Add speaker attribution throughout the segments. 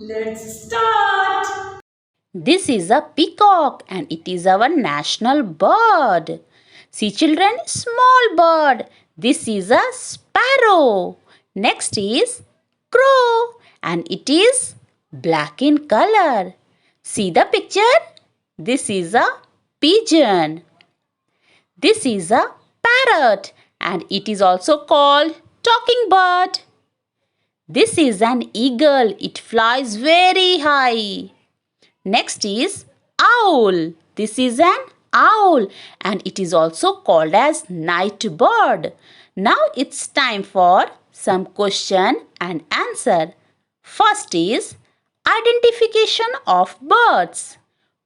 Speaker 1: Let's start.
Speaker 2: This is a peacock and it is our national bird. See children, small bird. This is a sparrow. Next is crow and it is black in color. See the picture? This is a pigeon. This is a parrot and it is also called talking bird. This is an eagle. It flies very high. Next is owl. This is an owl and it is also called as night bird. Now it's time for some question and answer. First is identification of birds.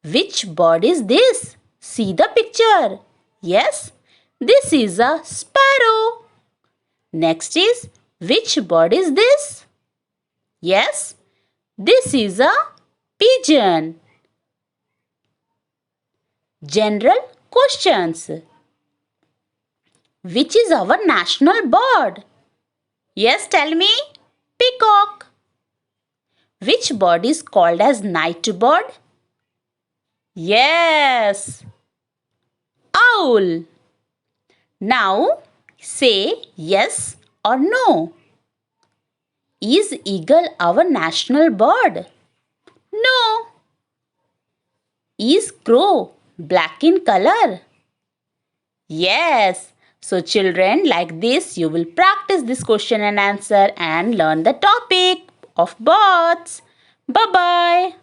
Speaker 2: Which bird is this? See the picture. Yes, this is a sparrow. Next is which bird is this? Yes, this is a pigeon. General questions. Which is our national bird? Yes, tell me. Peacock. Which bird is called as night bird? Yes, owl. Now say yes or no. Is eagle our national bird? No. Is crow black in color? Yes. So children, like this you will practice this question and answer and learn the topic of birds. Bye-bye.